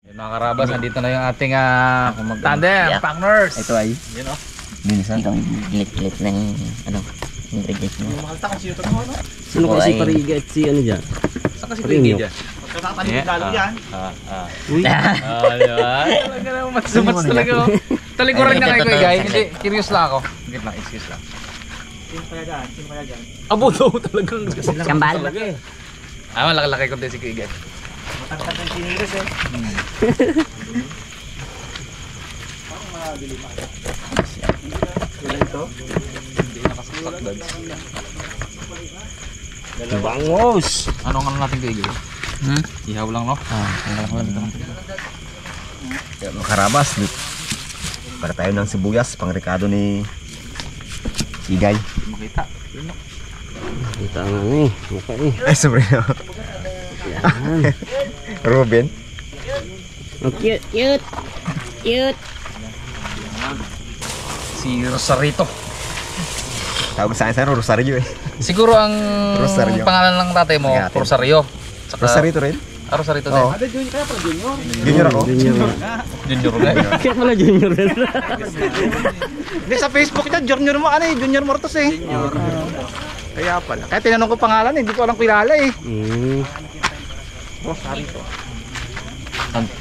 Mga karabas, nandito na yung ating tandem, partners. Ito ay yun o. Minsan itong lit-lit ng ingredients mo. Mahal ta kasi ito mo, ano? Sino kasi parigat si ano dyan? Saan kasi parigat dyan? Magkakatanim lalo yan. Uy. Diba? Talaga naman, mats talaga o. Talikuran niya kayo guys. Hindi, curious lang ako. Wait lang, excuse lang. Sino kaya dyan? Sino kaya dyan? Abo daw talagang. Kambal. Malaki-laki ko din si Kuya. Matangkad ng siniris eh. Parang magagili pa. Ilan ito? Hindi nakasasak dads. Bangos! Ano nga natin Kuya? Ihaw lang no? Mga karabas, para tayo ng sibuyas, pang rekado ni Igay. Makita. Kita nga ni, mukha ni. Ay, sobrino. Yan. Ruben. Oh, cute, cute, cute. Si Rosarito. Tawag sa akin sa Rosario eh. Siguro ang Rosario. pangalan ng tatay mo, Natin. Rosario. Rosarito rin? Rosarito Oo. din. Ada junior kaya para junior. Junior ako. Junior. Junior nga. Kaya pala junior rin. Hindi sa Facebook niya, junior mo ano eh, junior Mortos eh. Junior. Kaya pala. Kaya tinanong ko pangalan eh, hindi ko alam kilala eh. Rosarito.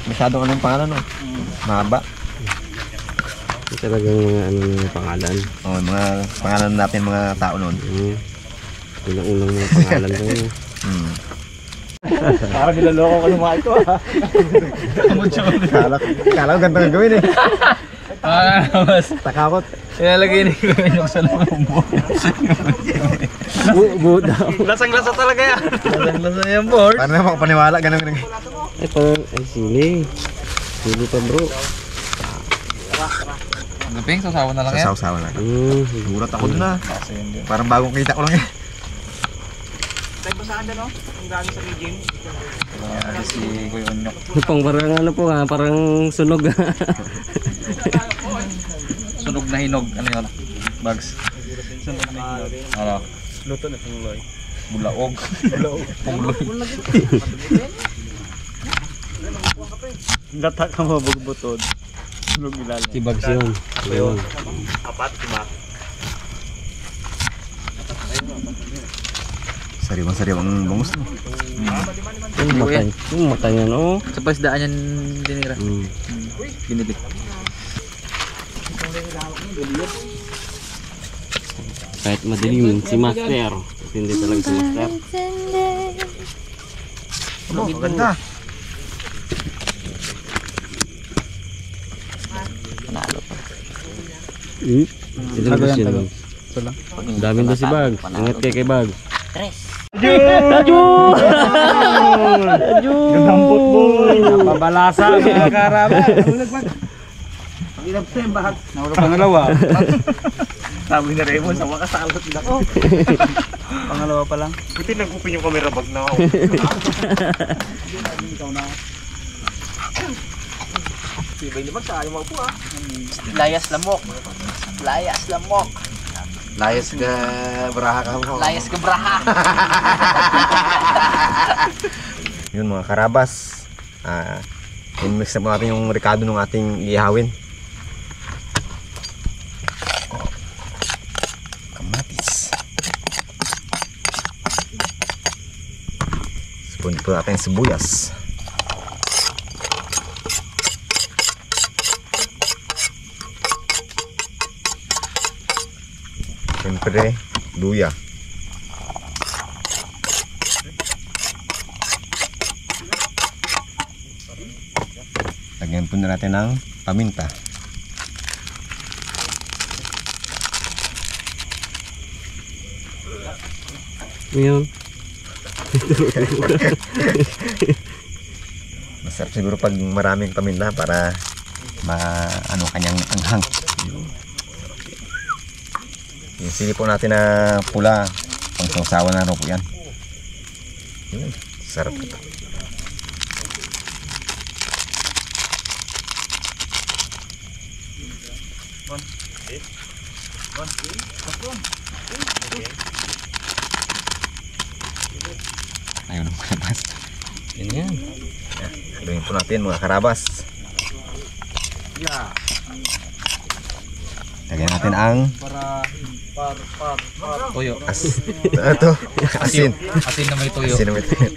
Masyadong anong pangalan no? Mahaba. Talagang mga ano yung pangalan. Oh, mga pangalan natin mga tao noon. Unang-unang mga pangalan ko. Parang nilaloko ko ng mga ito ah. Kala ko ganda gawin eh. Mas Takakot. ilalagay ni Kuya yung sa lumbo. Buo daw. Lasang-lasa talaga yan. Lasang-lasa yan, board. Para na makapaniwala, ganun. Ay, parang, ay, sili. Sili pa bro. Gaping, sasawa na lang yan. Sasaw-sawa lang. Gulat ako dun ah. Parang bagong kita ko lang eh. Tayo pa saan dyan no? Ang dami sa region. Si Kuya Unyok. Pang parang ano po ha, parang sunog. Sunog na hinog. Ano yun? Bags. Sunog na yun. Ano? Luto na tumuloy. Bulaog. Pungloy. Lata ka mabugbutod. Sunog ilalim. Si Bags yun. Yun. Apat, lima. Sariwang-sariwang bangus no. Yung mata niya no. Sa pasdaan yan dinira. Binibig. Kahit madilim, si Master. Kasi hindi talaga si Master. Oh, maganda. Ito lang kasi yun. Ang dami na si Bags. Ingat kay Bags. Gadampot mo. Napabalasa mga karama. Ilang time bahag. Naulog pangalawa. Sabi na Raymond, sa wakas salot na ako. Pangalawa pa lang. Buti nag-open yung camera bag na ako. Sibay ni Bag, saan mo po ah. Layas lamok. Layas lamok. Layas ka baraha ka mo. Layas gabraha. Yun mga karabas. In-mix na po natin yung rekado ng ating ihawin. Kamatis. Spoon po natin sibuyas. Siyempre, luya. Lagyan po na natin ng paminta. Yun. Masarap siguro pag maraming paminta para ano kanyang anghang. Yung sili po natin na pula, pang sausawan na rin po yan. Yun, sarap ito. Ayun ang palabas. Yan yan. Gawin po natin mga karabas. Lagyan natin ang Tuyo. ito, asin. Asin na may tuyo. Asin na may tuyo.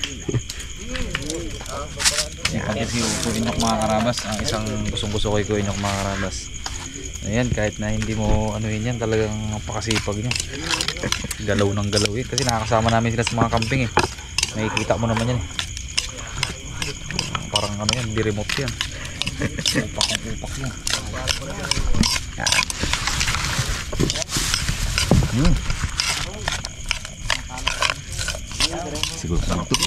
Pag-review ko inyok mga karabas. Ang isang gustong-gusto ko inyok mga karabas. Ayan, kahit na hindi mo ano yun yan, talagang pakasipag niya. Galaw ng galaw eh. Kasi nakakasama namin sila sa mga camping eh. Nakikita mo naman yan eh. Parang ano yan, di remote yan. Upak yan. Siguro sarap ito.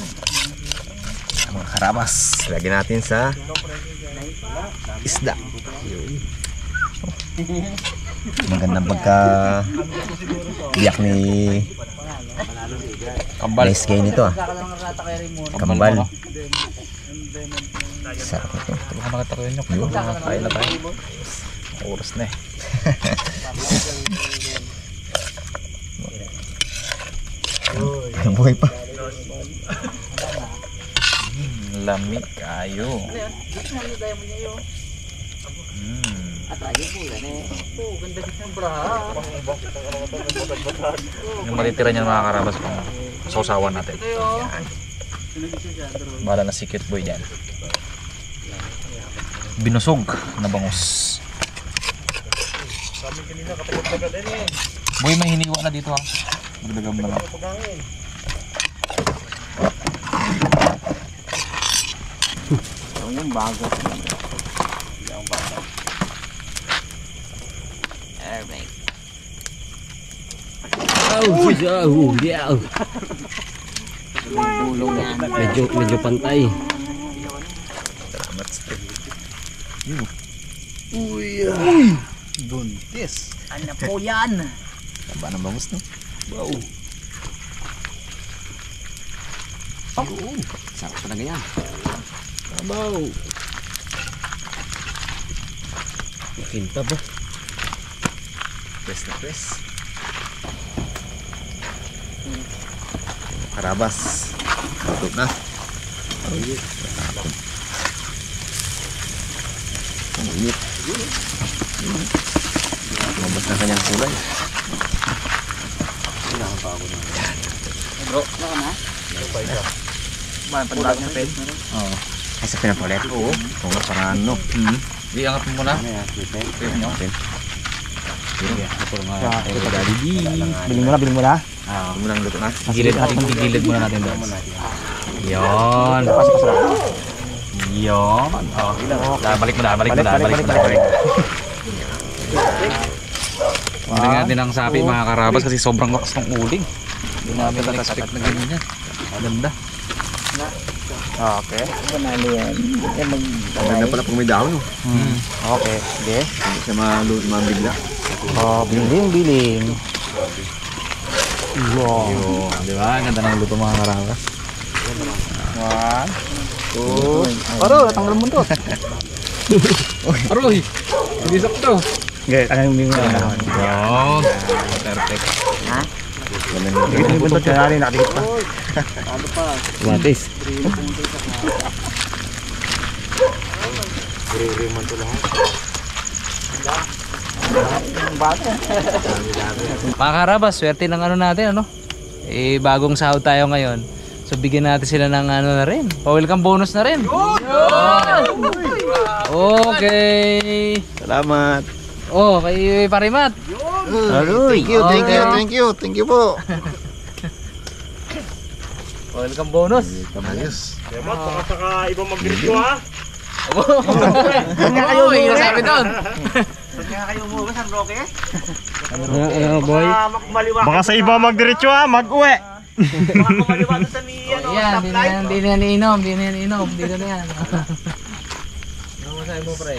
Mga karabas, lagyan natin sa isda. Magandang pagka biyak ni Kambal. nice guy nito ah. Kambal. Sarap ito. Baka makita ko inyok. Kain na tayo. Oras na eh. Ang buhay pa. Lami kayo. Yung matitira niyan mga karabas pang sausawan natin. Yan. Bala na si Cute Boy dyan. Binusog na bangus. Boy, may hiniwa na dito ha. Magdagam na lang. Yung bago. Medyo pantay. Salamat sa Buntis. Ano po yan? taba ng bangus no. Wow. Sarap talaga yan. Abaw. Makinta ba? Press na press. Karabas. Tutup na. Ang init. Lumabas na kanyang kulay. Bro. Man, pandag niya, Fred. Oo. Ay sa pinapalit. Oo. Ito nga para ano. Di angat mo muna. Pwede nyo. Biling mo na. Hindi mo lang luto na. Gilid muna natin doon. Yon. Yon. Oh. Balik mo na. Hindi natin ang sapi mga karabas kasi sobrang lakas ng uling. Hindi namin na-expect na ganyan. Ganda. Okay. Manalo yan. Maganda pala pag may dahon. Okay. Sige. Hindi siya mabigla. Oh, biling. Wow. Yo, di ba? Ang ganda ng luto mga karabas. 1, 2. Aro, natanggal mo to. Aroy! Hindi sakto. Okay, tangan mo yung Yon. Perfect. dikit yung buntot ka natin, nakadikit pa. Matis. Mga karabas, swerte ng ano natin, ano? Eh, bagong sahod tayo ngayon. So, bigyan natin sila ng ano na rin. Pa-welcome bonus na rin. Okay. Salamat. Oh, kay Parimat. Thank you po. Welcome bonus. Ayos. Saka ibang mag-dirito ha. Nga kayo, may nasabi doon. Kaya kayo mo, San Roque? Boy. Baka sa iba mag-diretso ha, mag-uwi. Baka kumaliwa sa ni, Yan, hindi na yan iinom. Hindi na yan. Ano masabi mo, pre?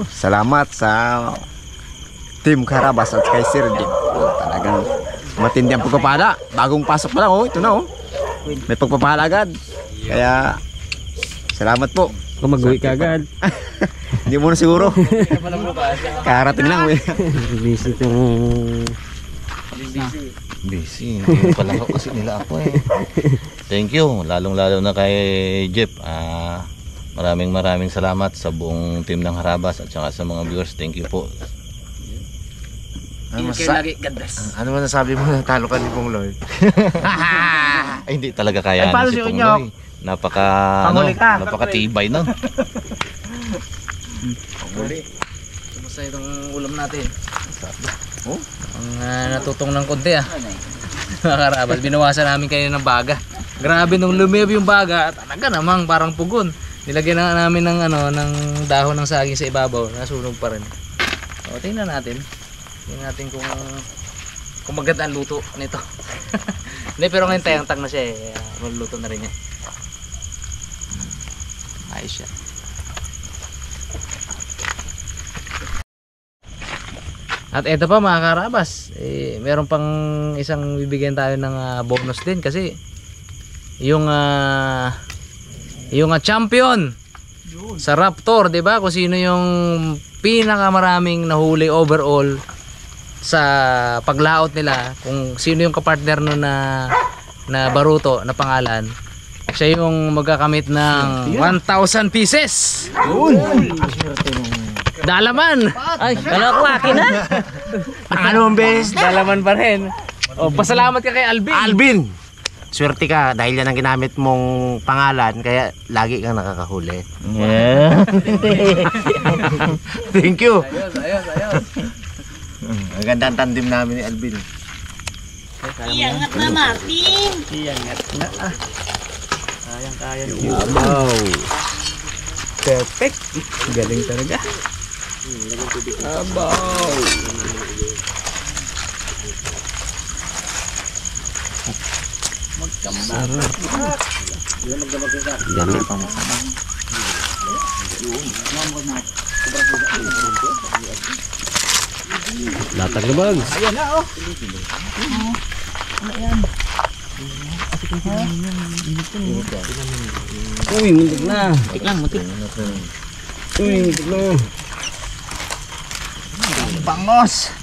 Salamat sa Team Karabas at kay Sir Jim. Talagang matindi ang pagpapala. Bagong pasok pa lang, oh. Ito na, oh. May pagpapala agad. Kaya, salamat po. Kung mag-uwi ka agad. Hindi mo na siguro. Karating lang, eh. Busy itong... Busy. Hindi pala ako kasi nila ako eh. Thank you. Lalong-lalo na kay Jeff. Maraming salamat sa buong team ng Harabas at saka sa mga viewers. Thank you po. Ano masasabi mo na talo ka ni Pong Lloyd? Ay, hindi talaga kaya Ay, paano si si Pong Unyok? Loy. Panguli ka. Napakatibay nun. Kumusta itong ulam natin? Oh? Ang natutong ng konti mga karabas, binawasan namin kayo ng baga. Grabe nung lumiyab yung baga, talaga namang parang pugon. Nilagyan na namin ng ng dahon ng saging sa ibabaw, nasunog pa rin. O, tingnan natin. Tingnan natin kung maganda ang luto nito. Hindi, pero ngayon tayang-tang na siya eh. Maluluto na rin yan. Ayos siya. At eto pa mga karabas, meron pang isang bibigyan tayo ng bonus din kasi yung champion sa Raptor, 'di ba? Kung sino yung pinakamaraming nahuli overall sa paglaot nila, kung sino yung kapartner no na baruto na pangalan, siya yung magkakamit ng 1,000 pieces. Dalaman. Ay, kala ko akin na. Pangalawang beses na. Dalaman pa rin. O, pasalamat ka kay Alvin. Alvin! Swerte ka dahil yan ang ginamit mong pangalan kaya lagi kang nakakahuli. Yeah. Thank you. Ayos. Ang ganda ang tandem namin ni Alvin. Iangat na, Martin. Kayang-kaya. Wow. Perfect. Galing talaga. Latag na bags. Uy, muntik na. Uy, muntik na. Bangos.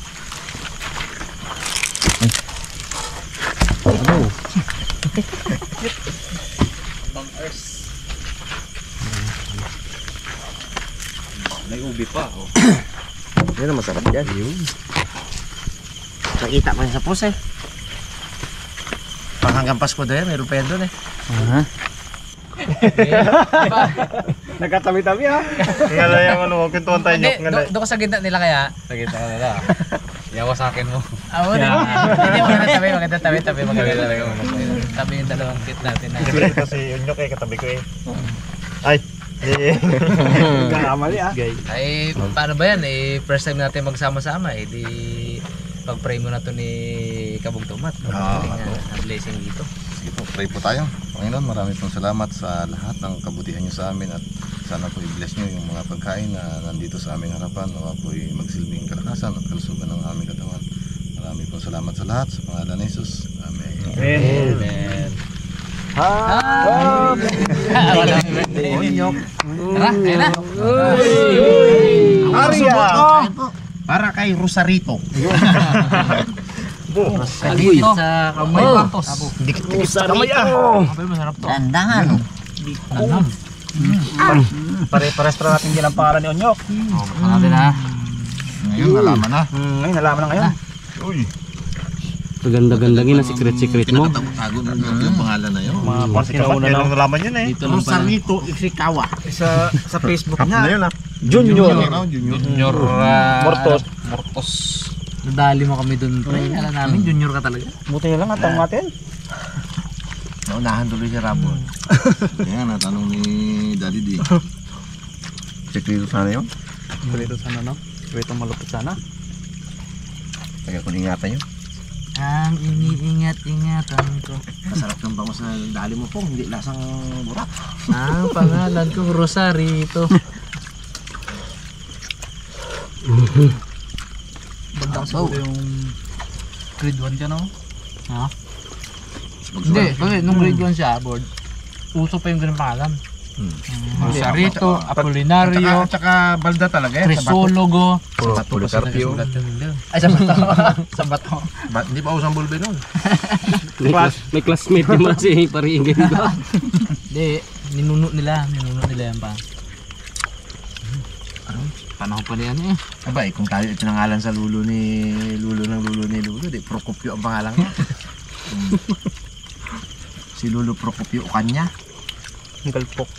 May ubi pa. Yan ang masarap yan. Nakita mo yan sa post eh. Pang hanggang Pasko doon, meron pa yan doon eh. Nagkatabi-tabi ha. Nga na yung ano, kwentuhan tayo Hindi, doon ka sa gitna nila kaya. Sa gitna nila. Yawa sa akin mo. Oo, di ba? Hindi, maganda tabi. Tabi yung dalawang kit natin. Siyempre ito si Unyok eh, katabi ko eh. Ay! Kamali ha. Ay, paano ba yan? First time natin magsama-sama. Di pag-pray mo na to ni Kabong Tomat. Blessing dito. Sige po, pray po tayo. Panginoon, marami pong salamat sa lahat ng kabutihan nyo sa amin at sana po i-bless nyo yung mga pagkain na nandito sa aming harapan. Nawa po magsilbing kalakasan at kalusugan ng aming katawan. Marami pong salamat sa lahat sa pangalan ni Jesus. Amen. Amen. Tara, ayun na. Para kay Rosarito. Dito sa Kamay Pantos. Dikit-dikit sa kamay ah. Masarap to. Dandangan. Pare-pares pa natin din ang pangalan ni Onyok. Natin ha. Ngayon, nalaman na. Ngayon, nalaman na ngayon. Uy, Paganda-gandangin ang secret mo. pinakatago na yung pangalan na yun. Mga pasinauna na. nalaman yun eh. Dito lang pala. Rosarito Ifikawa. Sa Facebook Na niya. yun ah. Junior. Junior Mortos. Nadali mo kami dun, pre. Alam namin, junior ka talaga. Buti na lang at ang natin. Naunahan tuloy si Rabon. Kaya natanong ni Daddy D. Sekreto sana yun. Kulito sana no? Kulito malupit sana. Taga kung ingatan yun. Ang iniingat-ingatan ko. Masarap ng bangus na dali mo po. Hindi lasang burak. Ang pangalan ko, Rosarito. Bandang siguro yung grade 1 ka no? Ha? Hindi, kasi nung grade 1 siya, board, uso pa yung ganun pangalan. Rosarito, Apolinario, Tsaka balda talaga Crisologo. Policarpio. Ay, sa bato. Sa bato. Hindi pa usang bulbe nun. May classmate din mo si Paringin ba? Hindi, Ninuno nila yan pa. Panahon pa niyan eh. Abay, kung tayo itinangalan sa lulo ni Lulo, di Procopio ang pangalan niya. Si Lulo Procopio Ukanya. Ang galpok.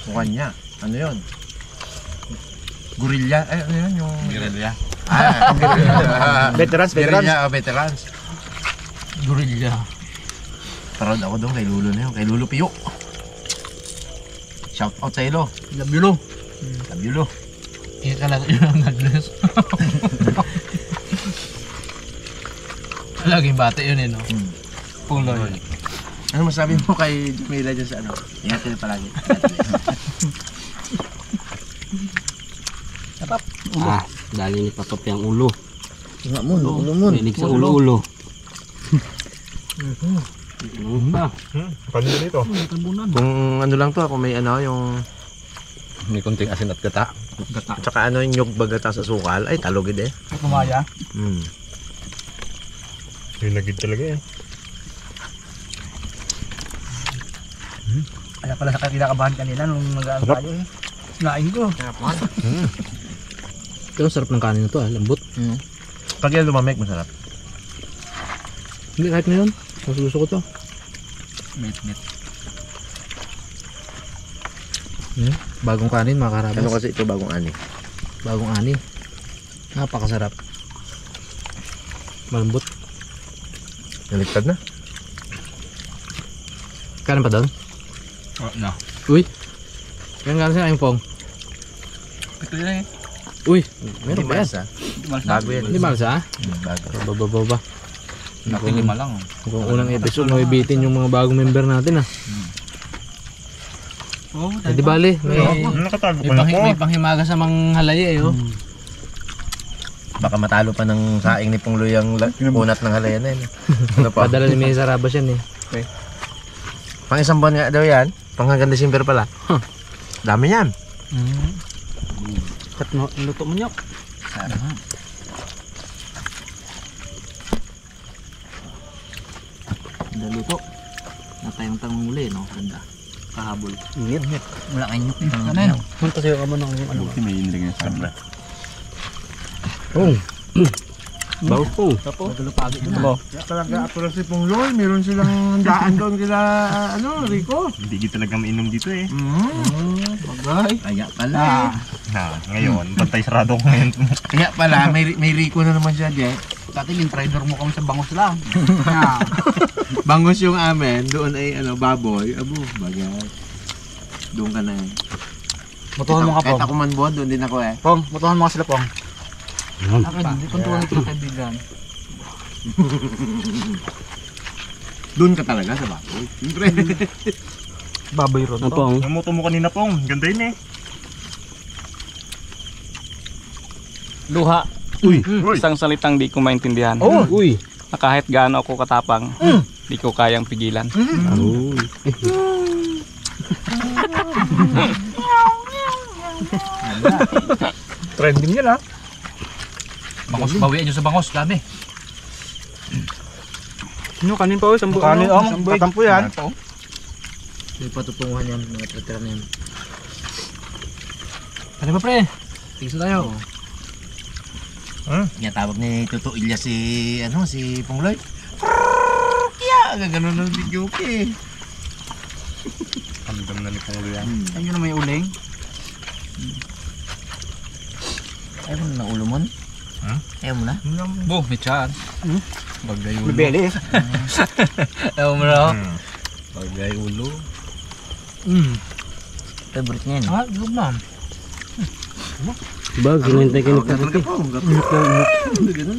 Ukanya. Ano yun? Gorilla. Ay, ano yun? Yung... Guerrilla. Veterans. Veterans. Gorilla. Proud ako doon kay Lulo na yun. Kay Lulo Pio. Shout out sa ilo. Love you, lo. Love you, Lo. Iya ka lang yun ang nag-dress. Laging bata yun eh, no? Puloy. Ano masabi mo kay Jamila dyan sa ano? Ingat kayo palagi. Dali ni Papap yung ulo. Nga mo, ulo mo. Milig sa ulo-ulo. Kanina dito. Kung ano lang to, kung may ano, yung... May kunting asin at gata. Tsaka ano yung nyug bagata sa sukal, ay talogid eh. Kumaya. Yung nagid talaga eh. Kaya pala sa kinakabahan kanina nung nag-aaral tayo eh. Nain ko. Pero sarap ng kanin na to, lambot. Pag yan lumamig, masarap. Hindi, kahit na yun. Mas gusto ko to. Met. Bagong kanin, mga karabas. Ano kasi ito bagong ani? Bagong ani. Napakasarap. Malambot. Naligtad na? Kanin pa doon? No. Uy! Yan nga sa aking pong. Ito yun eh. Uy! Meron ba yan? Malsa. Bago yan. Hindi malsa? Bago. Baba. Nakilima lang. Kung unang episode, mabibitin yung mga bagong member natin ah. Oh, Eh di bale, Nakatago may panghimaga sa mga halaya eh oh. Baka matalo pa ng saing ni Pungloy ang unat ng halayan na yun. Ano pa? Padala ni Mesa Rabas yan eh. Pang isang buwan nga daw yan. Pang hanggang December pala. Dami yan. Kat no, luto mo nyok. Naluto. Natayong tanong uli, no? Ganda. Kahabol. Ngit. Wala kayong nyuk nito. Ano yun? Punta sa'yo ka mo ng ano. May inilagay sa kabla. Oh. Bago po. Nagulupagi doon ah. Talaga ako lang si Pungloy. Meron silang daan doon kila Rico. Hindi talaga mainom dito eh. Bagay. Kaya pala. Ngayon, bantay sarado ko ngayon. Kaya pala, may Rico na naman siya, Jet. Dati yung trader mo kami sa bangos lang. Bangos yung amin, doon ay baboy. Abo, bagay. Doon ka na eh. Mutuhan mo ka, Kahit Pong. ako man buwan, doon din ako eh. Pong, mutuhan mo ka sila, Pong. Akin, hindi kuntuhan ito ng kaibigan. Doon ka talaga sa baboy. Siyempre. Baboy ron Ano pong? Namoto mo kanina pong. Ganda yun eh. Luha. Uy! Isang salitang di ko maintindihan. Oh, uy. Na kahit gaano ako katapang, di ko kayang pigilan. Oh. Trending yan, ha? Bangos, bawian nyo sa bangos, dami. Ano, kanin pa o? Sambu. Kanin, tatampo yan. May patutunguhan yan, mga tratira na yan. Ano ba, pre? Tigisa tayo. Tawag ni Tuto Ilya si Pungloy. Kaya, gano'n ng video eh. Andam na ni Punglo yan. Ayun na may uling. Ayaw mo na ulo mo? Ayaw mo na? Bo, may chan. Bagay ulo. Bibili. Ayaw mo na. Bagay ulo. Favorite niya yun. Ah, good na. Bag, hinintay ka ni Karate.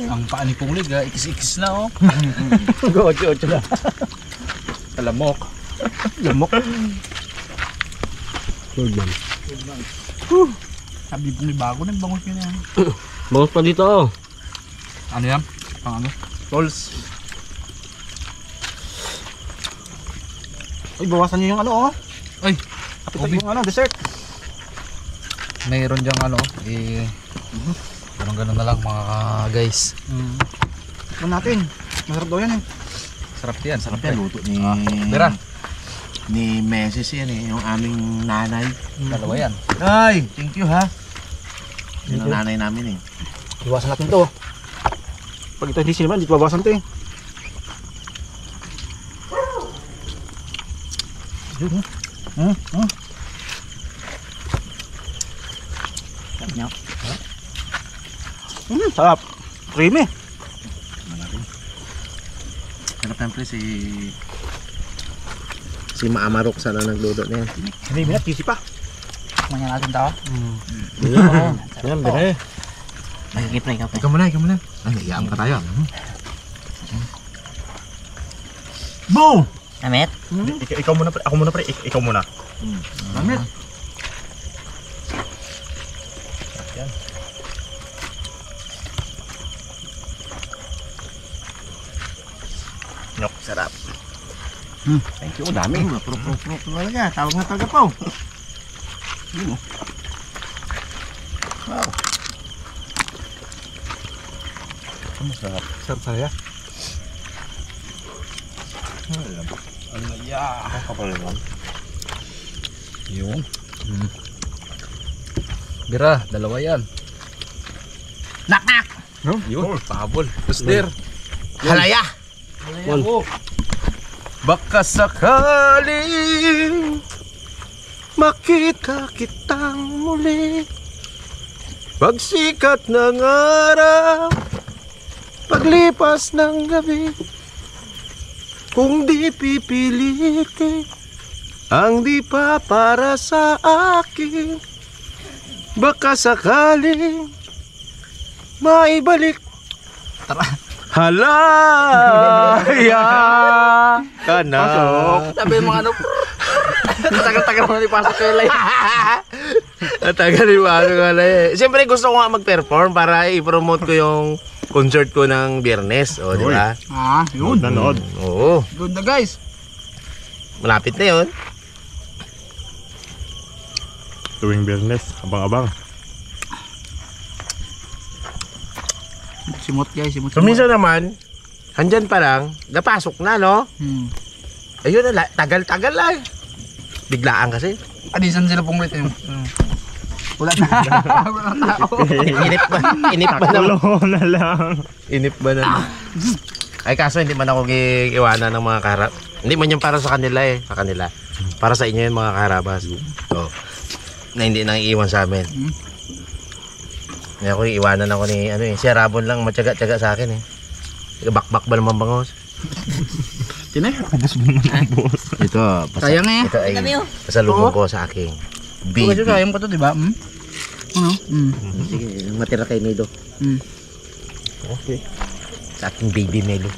Ang paa ni Punglig, ikis-ikis na, oh. Ocho na. Talamok. Good man. Sabi Punglig, bago na, bangus yun yan. Bangus pa dito oh. Ano yan? Pang ano? Tolls. Uy, bawasan niyo yung ano, oh. Ay, Kapit yung dessert. Mayroon diyang ganun na lang mga guys. ito natin. Masarap daw yan, eh. Sarap yan, sarap Kaya yan. luto ni... Bira. ni Mrs. yan eh, yung aming nanay. Dalawa yan. Ay, thank you ha. Yun ang nanay namin eh. Iwasan natin to. Pag ito hindi sinaman, hindi babawasan to eh. Sarap. Creamy. Sarap yan pre, si Maamarok sana nagluto na yan. Creamy na, cheesy pa. Manya natin tao. Yan, bire. Mahigip na ikaw. Ikaw muna. Ay, iyaan ka tayo. Boom! Amit? Ikaw muna pre, ako muna pre, ikaw muna. Mamit. Nyok, sarap. Thank you, dami. Pro talaga. Tawag na talaga po. Sarap saya. Yun. Bira, dalawa yan. Nak! Yun, pahabol. Pasder. Halaya! Baka sakaling makita kitang muli, pagsikat ng araw, paglipas ng gabi, kung di pipilitin ang di pa para sa akin, baka sakaling maibalik. Halaya ka na. Sabi mo ano? Tagal-tagal mo ipasok kayo lang. Tagal yung ano nga na eh. Siyempre gusto ko nga mag-perform para i-promote ko yung concert ko ng Biyernes. O, di ba? Yun. Nanood. Oo. Good na guys. Malapit na yun. Tuwing Biyernes, abang-abang. Simot guys, simot. So minsan naman, andyan pa lang, napasok na, no? Ayun na, tagal-tagal lang. Biglaan kasi. Adisan sila pong rito yung. Wala na. Wala na tao. Inip ba? Inip ba naman? na lang. Inip ba naman? Ay kaso hindi man ako iiwanan ng mga karab. Hindi man yung para sa kanila eh, sa kanila. Para sa inyo yung mga karabas. So, na hindi nang iiwan sa amin. Kaya ako iiwanan ako ni ano eh, si Rabon lang matyaga-tyaga sa akin eh. Bakbak ba naman bangos? Ito, Sayang eh. ito ay pasalubong ko sa aking baby. Kasi sayang pa to, di ba? Ano? Sige, matira kay Nido. Mm. Okay. Sa aking baby Melo.